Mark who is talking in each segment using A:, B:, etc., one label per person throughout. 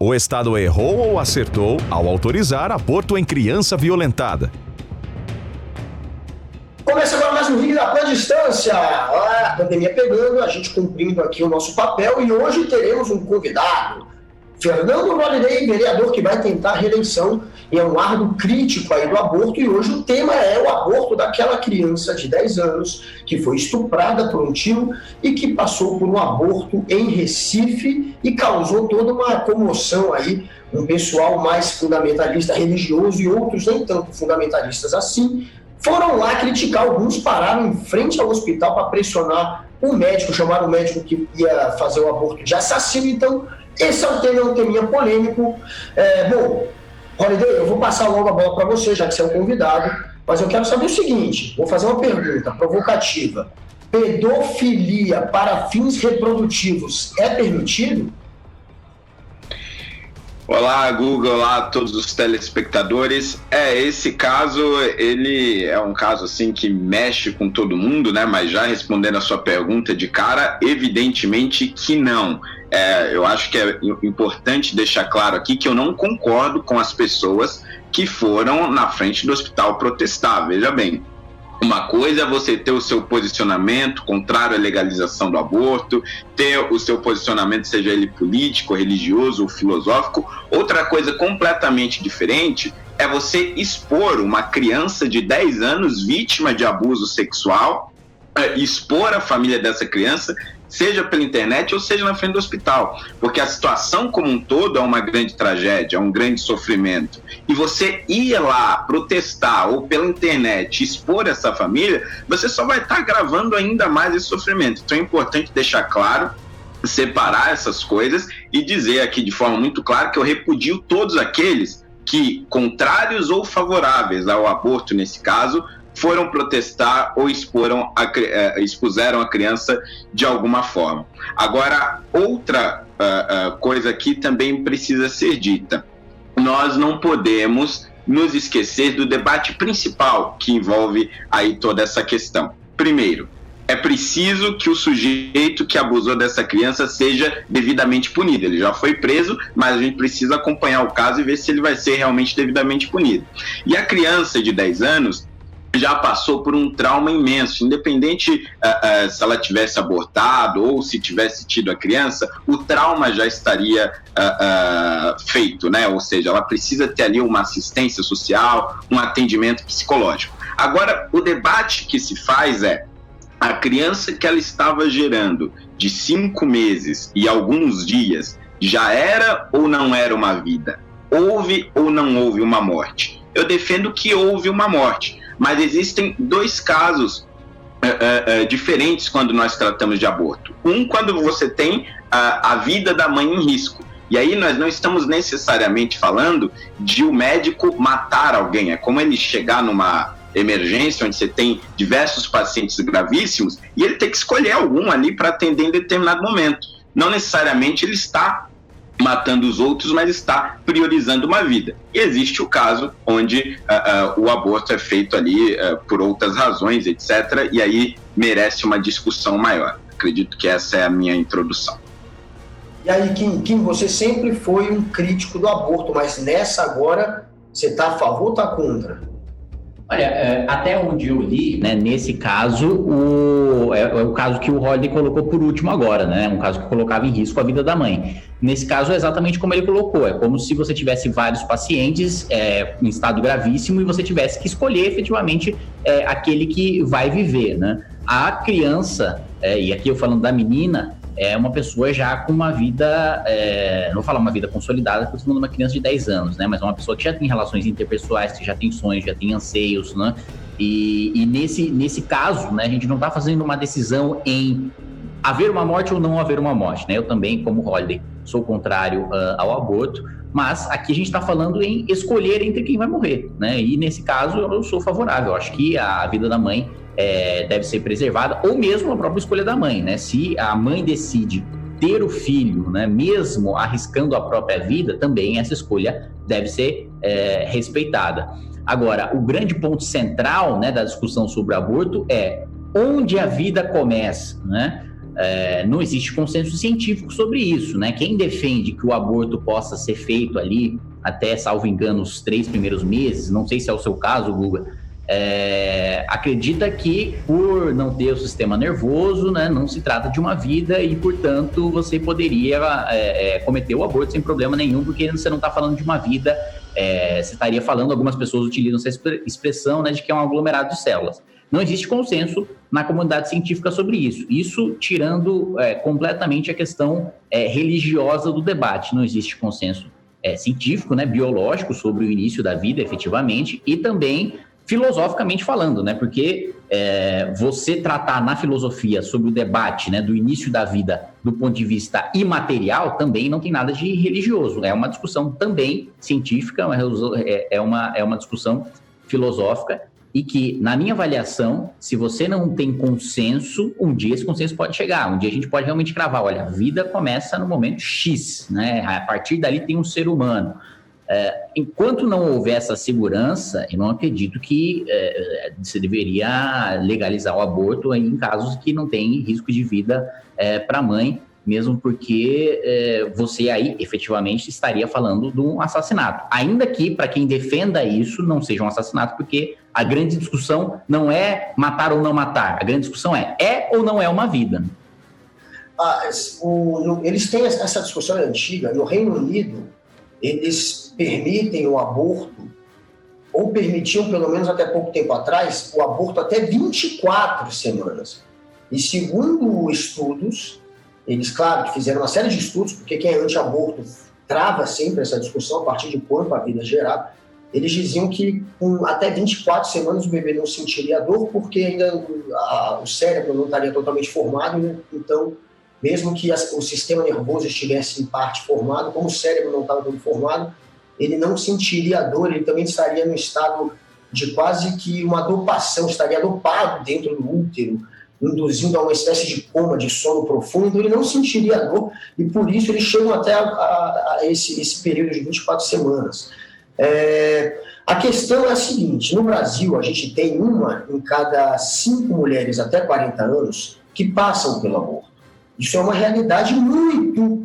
A: O Estado errou ou acertou ao autorizar aborto em criança violentada?
B: Começa agora mais um Rig da Pan Distância. A pandemia pegando, a gente cumprindo aqui o nosso papel, e hoje teremos um convidado, Fernando Holliday, vereador que vai tentar a reeleição e é um árduo crítico aí do aborto, e hoje o tema é o aborto daquela criança de 10 anos que foi estuprada por um tio e que passou por um aborto em Recife e causou toda uma comoção aí, um pessoal mais fundamentalista religioso e outros nem tanto fundamentalistas assim, foram lá criticar, alguns pararam em frente ao hospital para pressionar o médico, chamaram o médico que ia fazer o aborto de assassino. Então, esse é um teminha polêmico. Bom, Holliday, eu vou passar logo a bola para você, já que você é o convidado, mas eu quero saber o seguinte, vou fazer uma pergunta provocativa. Pedofilia para fins reprodutivos é permitido?
C: Olá, Guga, olá a todos os telespectadores. Esse caso, ele é um caso assim que mexe com todo mundo, né? Mas já respondendo a sua pergunta de cara, evidentemente que não. Eu acho que é importante deixar claro aqui que eu não concordo com as pessoas que foram na frente do hospital protestar. Veja bem, uma coisa é você ter o seu posicionamento contrário à legalização do aborto, ter o seu posicionamento, seja ele político, religioso ou filosófico. Outra coisa completamente diferente é você expor uma criança de 10 anos vítima de abuso sexual, expor a família dessa criança, seja pela internet ou seja na frente do hospital, porque a situação como um todo é uma grande tragédia, é um grande sofrimento, e você ir lá protestar ou pela internet expor essa família, você só vai estar agravando ainda mais esse sofrimento. Então é importante deixar claro, separar essas coisas e dizer aqui de forma muito clara que eu repudio todos aqueles que, contrários ou favoráveis ao aborto nesse caso, foram protestar ou expuseram a criança de alguma forma. Agora, outra coisa que também precisa ser dita. Nós não podemos nos esquecer do debate principal que envolve aí toda essa questão. Primeiro, é preciso que o sujeito que abusou dessa criança seja devidamente punido. Ele já foi preso, mas a gente precisa acompanhar o caso e ver se ele vai ser realmente devidamente punido. E a criança de 10 anos já passou por um trauma imenso, independente se ela tivesse abortado ou se tivesse tido a criança, o trauma já estaria feito, né? Ou seja, ela precisa ter ali uma assistência social, um atendimento psicológico. Agora, o debate que se faz é: a criança que ela estava gerando de 5 meses e alguns dias já era ou não era uma vida? Houve ou não houve uma morte? Eu defendo que houve uma morte, mas existem dois casos diferentes quando nós tratamos de aborto. Um, quando você tem a vida da mãe em risco. E aí nós não estamos necessariamente falando de o médico matar alguém. É como ele chegar numa emergência onde você tem diversos pacientes gravíssimos e ele tem que escolher algum ali para atender em determinado momento. Não necessariamente ele está matando os outros, mas está priorizando uma vida. E existe o caso onde o aborto é feito ali por outras razões, etc., e aí merece uma discussão maior. Acredito que essa é a minha introdução.
B: E aí, Kim, você sempre foi um crítico do aborto, mas nessa agora você está a favor ou está contra?
D: Olha, até onde eu li, né, nesse caso, é o caso que o Holliday colocou por último agora, né, um caso que colocava em risco a vida da mãe. Nesse caso é exatamente como ele colocou, é como se você tivesse vários pacientes em estado gravíssimo e você tivesse que escolher efetivamente aquele que vai viver, né. A criança, e aqui eu falando da menina, é uma pessoa já com uma vida, não vou falar uma vida consolidada, porque eu estou falando de uma criança de 10 anos, né? Mas é uma pessoa que já tem relações interpessoais, que já tem sonhos, já tem anseios, né? E nesse caso, né, a gente não está fazendo uma decisão em haver uma morte ou não haver uma morte, né? Eu também, como Holliday, sou contrário ao aborto, mas aqui a gente está falando em escolher entre quem vai morrer, né? E nesse caso eu sou favorável, eu acho que a vida da mãe deve ser preservada, ou mesmo a própria escolha da mãe, né? Se a mãe decide ter o filho, né, mesmo arriscando a própria vida, também essa escolha deve ser respeitada. Agora, o grande ponto central, né, da discussão sobre o aborto é onde a vida começa, né? não existe consenso científico sobre isso, né? Quem defende que o aborto possa ser feito ali até, salvo engano, os 3 primeiros meses, não sei se é o seu caso, Guga, acredita que por não ter o sistema nervoso, né, não se trata de uma vida e, portanto, você poderia cometer o aborto sem problema nenhum, porque você não está falando de uma vida, você estaria falando, algumas pessoas utilizam essa expressão, né, de que é um aglomerado de células. Não existe consenso na comunidade científica sobre isso. Isso tirando completamente a questão religiosa do debate. Não existe consenso científico, né, biológico sobre o início da vida, efetivamente, e também filosoficamente falando, né, porque você tratar na filosofia sobre o debate, né, do início da vida do ponto de vista imaterial também não tem nada de religioso. É uma discussão também científica, é uma discussão filosófica, e que, na minha avaliação, se você não tem consenso, um dia esse consenso pode chegar. Um dia a gente pode realmente cravar, olha, a vida começa no momento X, né? A partir dali tem um ser humano. Enquanto não houver essa segurança, eu não acredito que você deveria legalizar o aborto em casos que não tem risco de vida para a mãe, mesmo porque você aí efetivamente estaria falando de um assassinato. Ainda que, para quem defenda isso, não seja um assassinato, porque a grande discussão não é matar ou não matar, a grande discussão é ou não é uma vida.
B: Eles têm essa discussão antiga. No Reino Unido, eles permitem o aborto, ou permitiam pelo menos até pouco tempo atrás, o aborto até 24 semanas. E segundo estudos, eles, claro, que fizeram uma série de estudos, porque quem é anti-aborto trava sempre essa discussão a partir de quanto a vida é gerada. Eles diziam que com até 24 semanas o bebê não sentiria dor, porque ainda o cérebro não estaria totalmente formado, né? Então, mesmo que o sistema nervoso estivesse em parte formado, como o cérebro não estava todo formado, ele não sentiria dor, ele também estaria no estado de quase que uma dopação, estaria dopado dentro do útero, induzindo a uma espécie de coma, de sono profundo, ele não sentiria dor, e por isso eles chegam até a esse período de 24 semanas. A questão é a seguinte: no Brasil a gente tem uma em cada 5 mulheres até 40 anos que passam pelo aborto. Isso é uma realidade muito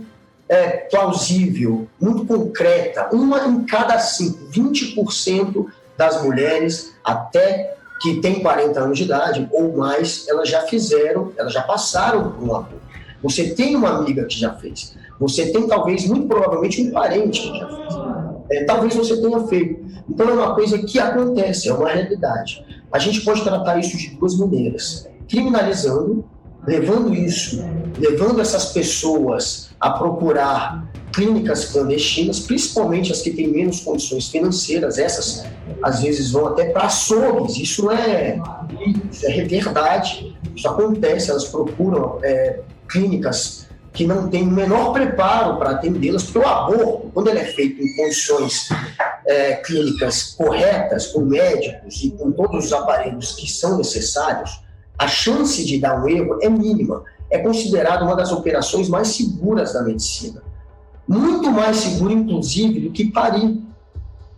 B: plausível, muito concreta. Uma em cada 5, 20% das mulheres até que têm 40 anos de idade ou mais, elas já passaram por um aborto. Você tem uma amiga que já fez, você tem talvez, muito provavelmente, um parente que já fez. Talvez você tenha feito. Então é uma coisa que acontece, é uma realidade. A gente pode tratar isso de 2 maneiras: criminalizando, levando essas pessoas a procurar clínicas clandestinas, principalmente as que têm menos condições financeiras. Essas às vezes vão até para açougues. Isso é verdade, isso acontece. Elas procuram clínicas que não têm o menor preparo para atendê-las, porque o aborto, quando ele é feito em condições clínicas corretas, com médicos e com todos os aparelhos que são necessários, a chance de dar um erro é mínima. É considerada uma das operações mais seguras da medicina. Muito mais segura, inclusive, do que parir.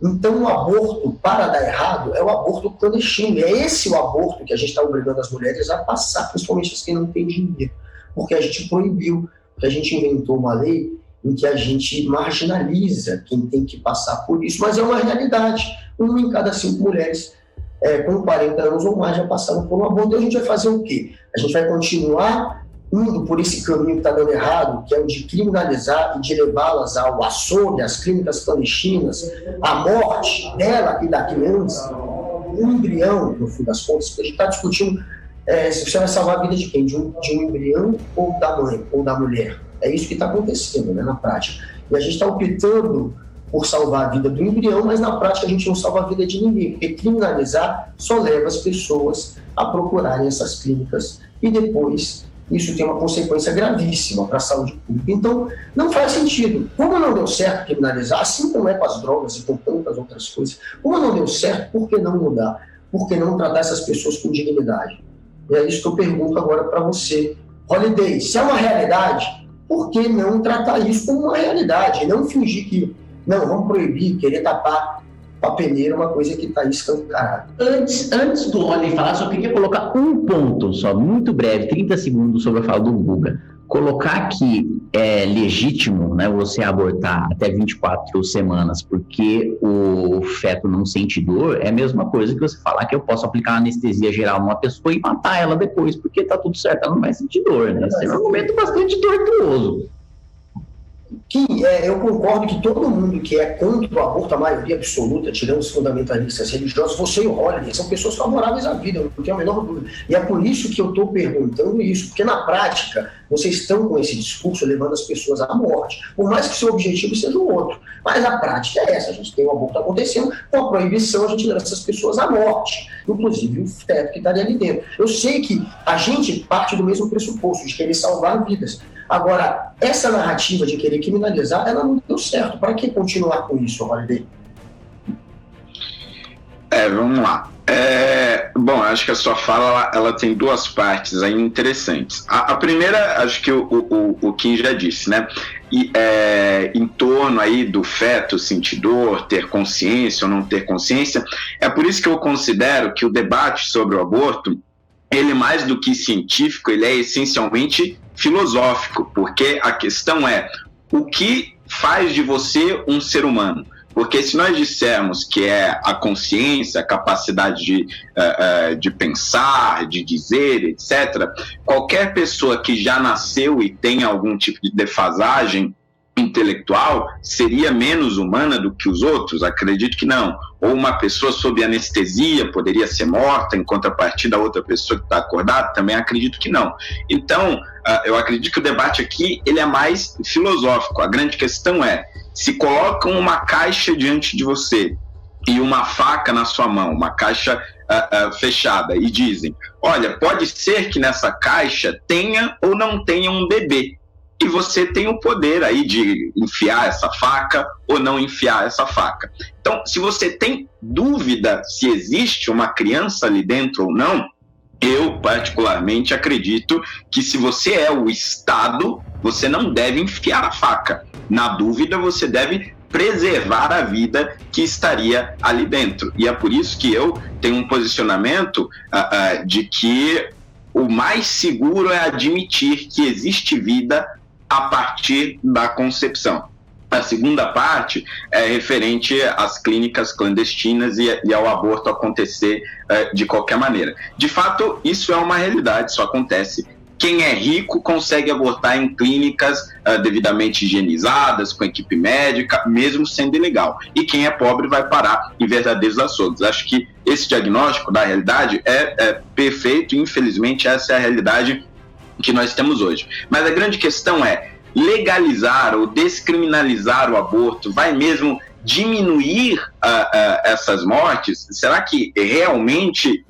B: Então, o aborto, para dar errado, é o aborto clandestino. É esse o aborto que a gente está obrigando as mulheres a passar, principalmente as que não têm dinheiro. Porque a gente proibiu, porque a gente inventou uma lei em que a gente marginaliza quem tem que passar por isso. Mas é uma realidade. 1 em cada 5 mulheres com 40 anos ou mais já passaram por um aborto. E a gente vai fazer o quê? A gente vai continuar indo por esse caminho que está dando errado, que é o de criminalizar e de levá-las ao açougue, às clínicas clandestinas, à morte dela e da criança, um embrião, no fim das contas, porque a gente está discutindo se você vai salvar a vida de quem? De um embrião ou da mãe, ou da mulher. É isso que está acontecendo, né, na prática. E a gente está optando por salvar a vida do embrião, mas na prática a gente não salva a vida de ninguém, porque criminalizar só leva as pessoas a procurarem essas clínicas e depois isso tem uma consequência gravíssima para a saúde pública. Então, não faz sentido. Como não deu certo criminalizar, assim como é com as drogas e com tantas outras coisas, como não deu certo, por que não mudar? Por que não tratar essas pessoas com dignidade? E é isso que eu pergunto agora para você. Holiday, se é uma realidade, por que não tratar isso como uma realidade? E não fingir que, não, vamos proibir, querer tapar a peneira é uma coisa que está escancarada.
D: Antes do Rolly falar, só queria colocar um ponto, só muito breve, 30 segundos sobre a fala do Guga. Colocar que é legítimo, né, você abortar até 24 semanas porque o feto não sente dor é a mesma coisa que você falar que eu posso aplicar anestesia geral numa pessoa e matar ela depois porque tá tudo certo, ela não vai sentir dor, né? Esse é um argumento bastante tortuoso.
B: Eu concordo que todo mundo que é contra o aborto, a maioria absoluta, tirando os fundamentalistas religiosos, você e o Holliday, são pessoas favoráveis à vida, eu não tenho a menor dúvida. E é por isso que eu estou perguntando isso, porque na prática, vocês estão com esse discurso levando as pessoas à morte, por mais que seu objetivo seja o outro. Mas a prática é essa, a gente tem o aborto acontecendo, com a proibição a gente leva essas pessoas à morte, inclusive o feto que estaria ali dentro. Eu sei que a gente parte do mesmo pressuposto, de querer salvar vidas. Agora, essa narrativa de querer criminalizar, ela não deu certo. Para que continuar com isso, Holliday?
C: Vamos lá. Bom, acho que a sua fala ela tem duas partes aí interessantes. A primeira, acho que o Kim já disse, né? Em torno aí do feto sentir dor, ter consciência ou não ter consciência. É por isso que eu considero que o debate sobre o aborto, ele mais do que científico, ele é essencialmente filosófico, porque a questão é o que faz de você um ser humano. Porque se nós dissermos que é a consciência, a capacidade de pensar, de dizer, etc., qualquer pessoa que já nasceu e tem algum tipo de defasagem intelectual seria menos humana do que os outros? Acredito que não. Ou uma pessoa sob anestesia poderia ser morta em contrapartida a outra pessoa que está acordada? Também acredito que não. Então, eu acredito que o debate aqui ele é mais filosófico. A grande questão é, se colocam uma caixa diante de você e uma faca na sua mão, uma caixa fechada, e dizem, olha, pode ser que nessa caixa tenha ou não tenha um bebê. E você tem o poder aí de enfiar essa faca ou não enfiar essa faca. Então, se você tem dúvida se existe uma criança ali dentro ou não, eu particularmente acredito que se você é o Estado, você não deve enfiar a faca. Na dúvida, você deve preservar a vida que estaria ali dentro. E é por isso que eu tenho um posicionamento de que o mais seguro é admitir que existe vida a partir da concepção. A segunda parte é referente às clínicas clandestinas e ao aborto acontecer de qualquer maneira. De fato, isso é uma realidade, isso acontece. Quem é rico consegue abortar em clínicas devidamente higienizadas, com equipe médica, mesmo sendo ilegal. E quem é pobre vai parar em verdadeiros açougues. Acho que esse diagnóstico da realidade é perfeito, e infelizmente essa é a realidade que nós temos hoje. Mas a grande questão é, legalizar ou descriminalizar o aborto vai mesmo diminuir essas mortes? Será que realmente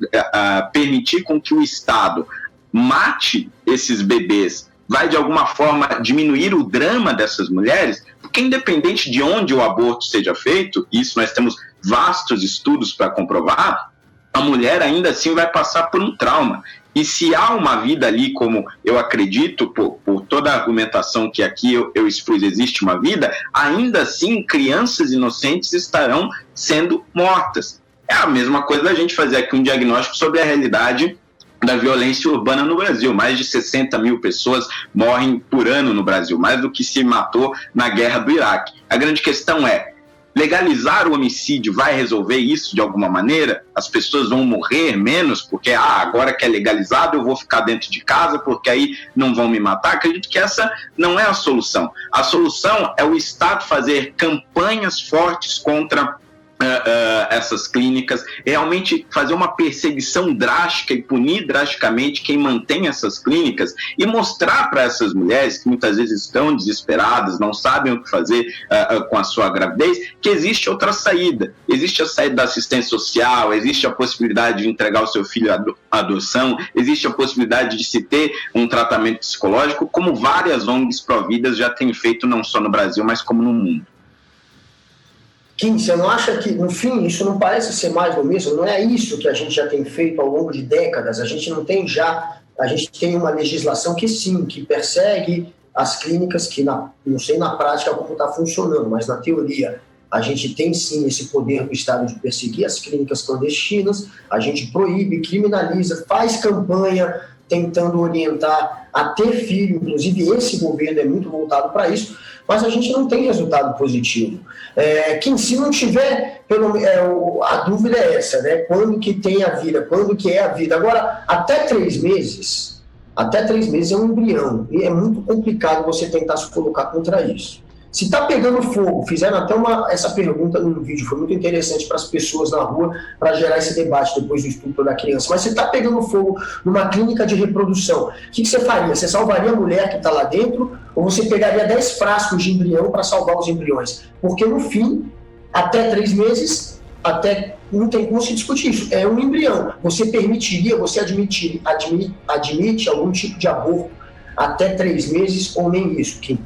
C: permitir com que o Estado mate esses bebês vai de alguma forma diminuir o drama dessas mulheres? Porque independente de onde o aborto seja feito, isso nós temos vastos estudos para comprovar, a mulher ainda assim vai passar por um trauma. E se há uma vida ali, como eu acredito, por toda a argumentação que aqui eu expus, existe uma vida, ainda assim crianças inocentes estarão sendo mortas. É a mesma coisa da gente fazer aqui um diagnóstico sobre a realidade da violência urbana no Brasil. Mais de 60 mil pessoas morrem por ano no Brasil, mais do que se matou na guerra do Iraque. A grande questão é, legalizar o homicídio vai resolver isso de alguma maneira? As pessoas vão morrer menos porque agora que é legalizado eu vou ficar dentro de casa porque aí não vão me matar? Acredito que essa não é a solução. A solução é o Estado fazer campanhas fortes contra essas clínicas, realmente fazer uma perseguição drástica e punir drasticamente quem mantém essas clínicas e mostrar para essas mulheres que muitas vezes estão desesperadas, não sabem o que fazer com a sua gravidez, que existe outra saída. Existe a saída da assistência social, existe a possibilidade de entregar o seu filho à adoção, existe a possibilidade de se ter um tratamento psicológico, como várias ONGs pró-vidas já têm feito, não só no Brasil, mas como no mundo.
B: Kim, você não acha que, no fim, isso não parece ser mais do mesmo? Não é isso que a gente já tem feito ao longo de décadas? A gente tem uma legislação que sim, que persegue as clínicas que, não sei na prática como está funcionando, mas na teoria, a gente tem sim esse poder do Estado de perseguir as clínicas clandestinas, a gente proíbe, criminaliza, faz campanha tentando orientar a ter filho, inclusive esse governo é muito voltado para isso, mas a gente não tem resultado positivo. Que se não tiver, a dúvida é essa, né? Quando que tem a vida, quando que é a vida. Agora, até 3 meses é um embrião, e é muito complicado você tentar se colocar contra isso. Se está pegando fogo, fizeram até essa pergunta no vídeo, foi muito interessante para as pessoas na rua, para gerar esse debate depois do estupro da criança. Mas se está pegando fogo numa clínica de reprodução, o que você faria? Você salvaria a mulher que está lá dentro ou você pegaria 10 frascos de embrião para salvar os embriões? Porque no fim, até 3 meses, não tem como se discutir isso. É um embrião. Você permitiria, você admite algum tipo de aborto até 3 meses ou nem isso, Kim?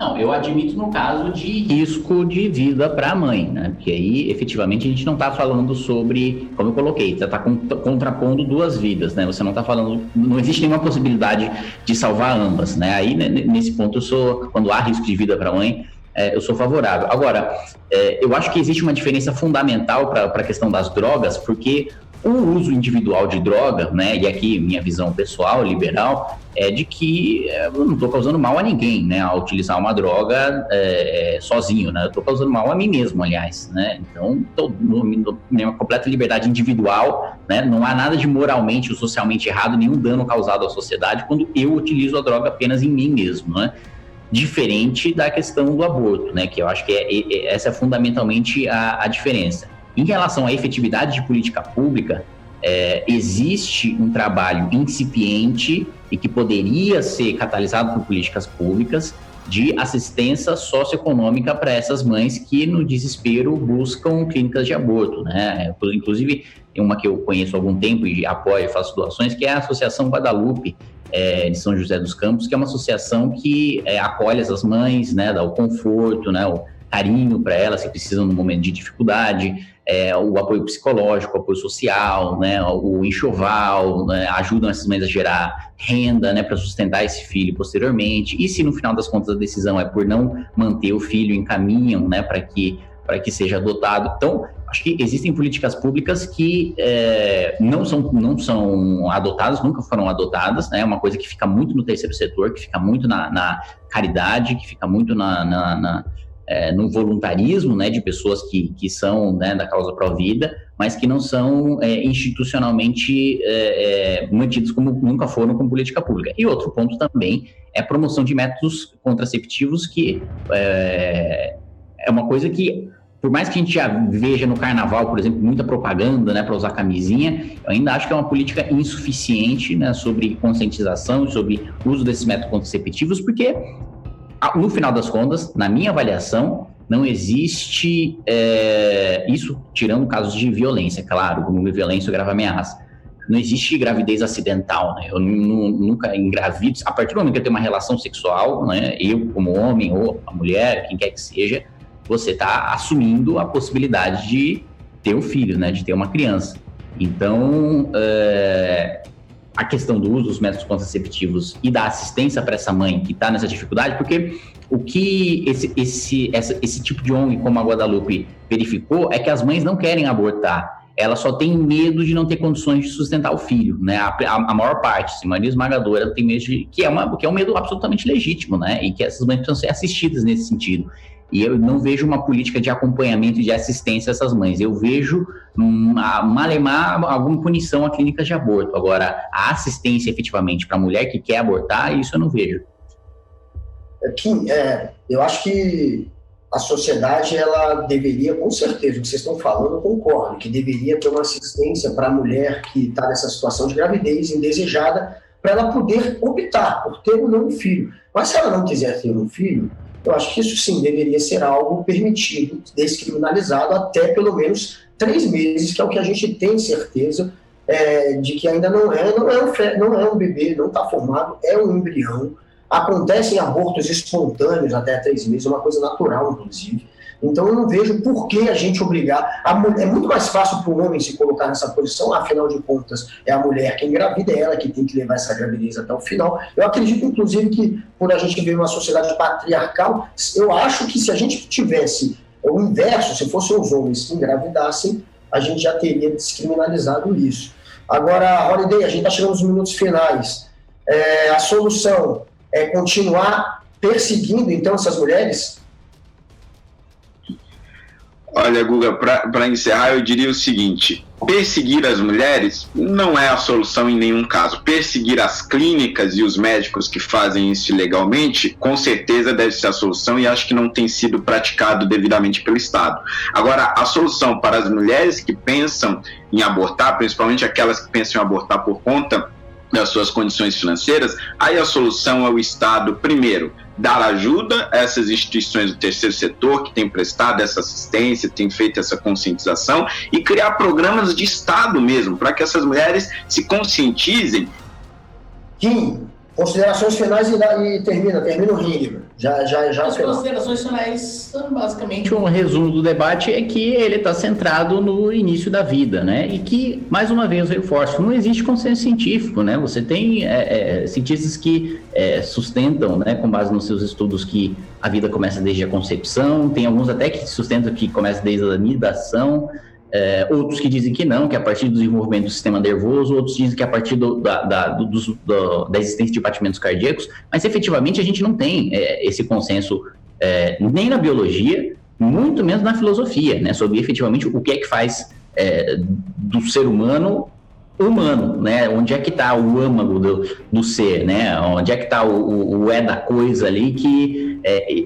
D: Não, eu admito no caso de risco de vida para a mãe, né? Porque aí, efetivamente, a gente não está falando sobre, como eu coloquei, você está contrapondo 2 vidas, né? Você não está falando, não existe nenhuma possibilidade de salvar ambas, né? Aí, nesse ponto, quando há risco de vida para a mãe, eu sou favorável. Agora, eu acho que existe uma diferença fundamental para a questão das drogas, porque o uso individual de droga, né, e aqui minha visão pessoal, liberal, é de que eu não estou causando mal a ninguém, né, ao utilizar uma droga sozinho, né, eu estou causando mal a mim mesmo, aliás, né, então estou numa completa liberdade individual, né, não há nada de moralmente ou socialmente errado, nenhum dano causado à sociedade quando eu utilizo a droga apenas em mim mesmo, né, diferente da questão do aborto, né, que eu acho que essa é fundamentalmente a diferença. Em relação à efetividade de política pública, existe um trabalho incipiente e que poderia ser catalisado por políticas públicas de assistência socioeconômica para essas mães que, no desespero, buscam clínicas de aborto, né? Inclusive, uma que eu conheço há algum tempo e apoio e faço doações, que é a Associação Guadalupe de São José dos Campos, que é uma associação que acolhe essas mães, né, dá o conforto, né, o carinho para elas que precisam no momento de dificuldade, o apoio psicológico, o apoio social, né, o enxoval, né, ajudam essas mães a gerar renda, né, para sustentar esse filho posteriormente. E se no final das contas a decisão é por não manter o filho, encaminham, né, para que seja adotado. Então, acho que existem políticas públicas que não são adotadas, nunca foram adotadas, né, é uma coisa que fica muito no terceiro setor, que fica muito na caridade, que fica muito no voluntarismo, né, de pessoas que são, né, da causa pró-vida, mas que não são institucionalmente mantidos como nunca foram com política pública. E outro ponto também é a promoção de métodos contraceptivos, que é uma coisa que, por mais que a gente já veja no carnaval, por exemplo, muita propaganda, né, para usar camisinha, eu ainda acho que é uma política insuficiente, né, sobre conscientização, sobre o uso desses métodos contraceptivos, porque no final das contas, na minha avaliação, não existe isso, tirando casos de violência, claro, como violência ou grave ameaça. Não existe gravidez acidental, né? Eu nunca engravido. A partir do momento que eu tenho uma relação sexual, né, eu como homem ou a mulher, quem quer que seja, você está assumindo a possibilidade de ter um filho, né, de ter uma criança. Então, a questão do uso dos métodos contraceptivos e da assistência para essa mãe que está nessa dificuldade, porque o que esse tipo de ONG como a Guadalupe verificou é que as mães não querem abortar, elas só têm medo de não ter condições de sustentar o filho, né? A maior parte, a maioria esmagadora, tem medo que é um medo absolutamente legítimo, né? E que essas mães precisam ser assistidas nesse sentido. E eu não vejo uma política de acompanhamento e de assistência a essas mães. Eu vejo, malemar, alguma punição a clínicas de aborto. Agora, a assistência efetivamente para a mulher que quer abortar, isso eu não vejo.
B: Kim, eu acho que a sociedade, ela deveria, com certeza, o que vocês estão falando, eu concordo, que deveria ter uma assistência para a mulher que está nessa situação de gravidez indesejada, para ela poder optar por ter ou não um filho. Mas se ela não quiser ter um filho, eu acho que isso sim deveria ser algo permitido, descriminalizado até pelo menos 3 meses, que é o que a gente tem certeza de que ainda não é um bebê, não está formado, é um embrião. Acontecem abortos espontâneos até 3 meses, é uma coisa natural, inclusive. Então eu não vejo por que a gente obrigar. É muito mais fácil para o homem se colocar nessa posição, afinal de contas, é a mulher que engravida, é ela que tem que levar essa gravidez até o final. Eu acredito, inclusive, que por a gente viver uma sociedade patriarcal, eu acho que se a gente tivesse o inverso, se fossem os homens que engravidassem, a gente já teria descriminalizado isso. Agora, Holiday, a gente está chegando nos minutos finais. A solução é continuar perseguindo, então, essas mulheres?
C: Olha, Guga, para encerrar, eu diria o seguinte: perseguir as mulheres não é a solução em nenhum caso. Perseguir as clínicas e os médicos que fazem isso ilegalmente, com certeza deve ser a solução, e acho que não tem sido praticado devidamente pelo Estado. Agora, a solução para as mulheres que pensam em abortar, principalmente aquelas que pensam em abortar por conta das suas condições financeiras, aí a solução é o Estado, primeiro, dar ajuda a essas instituições do terceiro setor que têm prestado essa assistência, têm feito essa conscientização, e criar programas de Estado mesmo, para que essas mulheres se conscientizem.
B: Kim, considerações finais e termina o ringue.
D: As considerações finais são basicamente um resumo do debate, é que ele está centrado no início da vida, né? E que, mais uma vez, eu reforço, não existe consenso científico, né? Você tem cientistas que sustentam, né, com base nos seus estudos, que a vida começa desde a concepção, tem alguns até que sustentam que começa desde a nidação, outros que dizem que não, que é a partir do desenvolvimento do sistema nervoso, outros dizem que é a partir da existência de batimentos cardíacos, mas efetivamente a gente não tem esse consenso nem na biologia, muito menos na filosofia, né, sobre efetivamente o que é que faz do ser humano, né? Onde é que está o âmago do ser, né? Onde é que está o da coisa ali que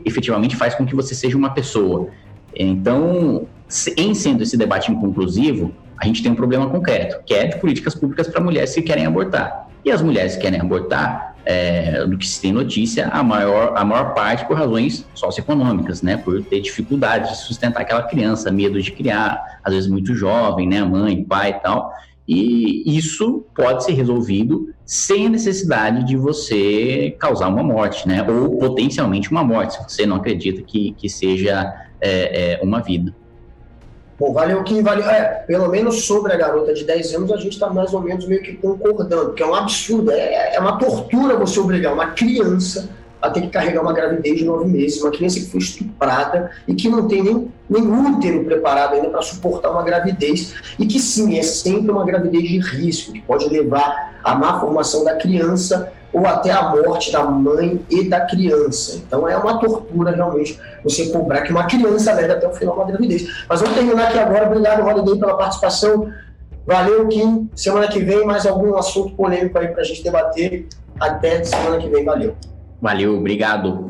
D: efetivamente faz com que você seja uma pessoa. Então, em sendo esse debate inconclusivo, a gente tem um problema concreto, que é de políticas públicas para mulheres que querem abortar. E as mulheres que querem abortar, do que se tem notícia, a maior parte por razões socioeconômicas, né? Por ter dificuldade de sustentar aquela criança, medo de criar, às vezes muito jovem, né? Mãe, pai e tal. E isso pode ser resolvido sem a necessidade de você causar uma morte, né? Ou potencialmente uma morte, se você não acredita que seja uma vida.
B: Bom, valeu, Kim, valeu. Pelo menos sobre a garota de 10 anos, a gente está mais ou menos meio que concordando, porque é um absurdo, é uma tortura você obrigar uma criança a ter que carregar uma gravidez de 9 meses, uma criança que foi estuprada e que não tem nem útero preparado ainda para suportar uma gravidez, e que sim, é sempre uma gravidez de risco, que pode levar à má formação da criança ou até a morte da mãe e da criança. Então é uma tortura realmente você cobrar que uma criança leve até o final uma gravidez. Mas vamos terminar aqui agora. Obrigado, Holiday, pela participação. Valeu, Kim. Semana que vem mais algum assunto polêmico aí pra gente debater. Até semana que vem. Valeu.
D: Valeu, obrigado.